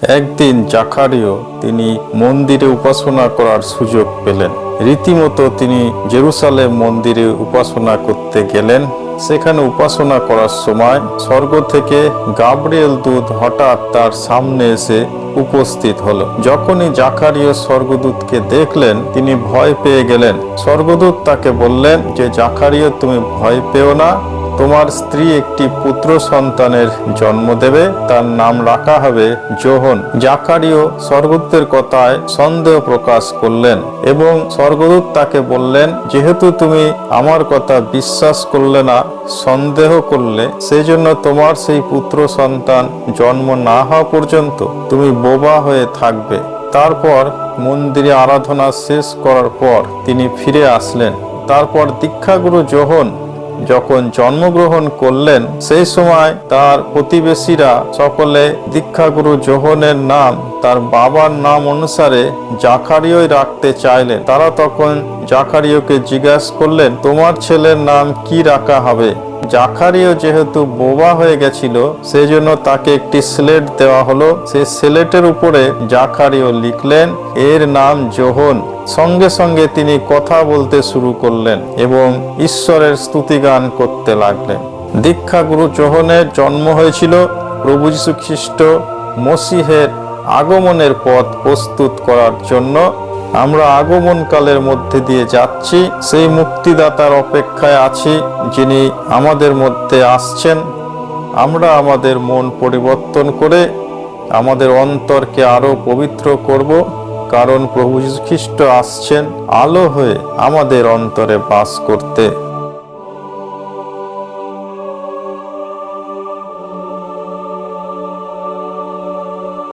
একদিন জাকারিয়া তিনি মন্দিরে উপাসনা করার সুযোগ পেলেন। রীতিমতো তিনি জেরুসালেম মন্দিরে উপাসনা করতে গেলেন। সেখানে উপাসনা করার সময় স্বর্গ থেকে গাব্রিয়েল দূত হঠাৎ তার সামনে এসে উপস্থিত হলো। যখনই জাকারিয়া স্বর্গদূতকে দেখলেন তিনি ভয় পেয়ে গেলেন। স্বর্গদূত তাকে বললেন যে জাকারিয়া, তুমি ভয় পেও না, তোমার স্ত্রী একটি পুত্র সন্তানের জন্ম দেবে, তার নাম রাখা হবে যোহন। জাকারিয়া স্বর্গদূতের কথায় সন্দেহ প্রকাশ করলেন এবং স্বর্গদূত তাকে বললেন, যেহেতু তুমি আমার কথা বিশ্বাস করলে না, সন্দেহ করলে, সেই জন্য তোমার সেই পুত্র সন্তান জন্ম না হওয়া পর্যন্ত তুমি বোবা হয়ে থাকবে। তারপর মন্দিরে আরাধনা শেষ করার পর তিনি ফিরে আসলেন। তারপর দীক্ষাগুরু যোহন যখন জন্মগ্রহণ করলেন, সেই সময় তার প্রতিবেশীরা সকলে দীক্ষাগুরু যোহনের নাম তার বাবার নাম অনুসারে জাকারিয়াই রাখতে চাইলেন। তারা তখন জাকারিয়াকে জিজ্ঞাসা করলেন, তোমার ছেলের নাম কি রাখা হবে? জাকারিয়া যেহেতু বোবা হয়ে গেছিল, সেই জন্য তাকে একটি স্লেট দেওয়া হলো। সেই স্লেটের উপরে জাকারিয়া লিখলেন, এর নাম যোহন। সঙ্গে সঙ্গে তিনি কথা বলতে শুরু করলেন এবং ঈশ্বরের স্তুতিগান করতে লাগলেন। দীক্ষাগুরু যোহনের জন্ম হয়েছিল প্রভু যীশু খ্রিস্ট মসিহের আগমনের পথ প্রস্তুত করার জন্য। আমরা আগমনকালের মধ্যে দিয়ে যাচ্ছি, সেই মুক্তিদাতার অপেক্ষায় আছি যিনি আমাদের মধ্যে আসছেন। আমরা আমাদের মন পরিবর্তন করে আমাদের অন্তরকে আরো পবিত্র করব, কারণ প্রভু যীশু খ্রিস্ট আসছেন আলো হয়ে আমাদের অন্তরে বাস করতে।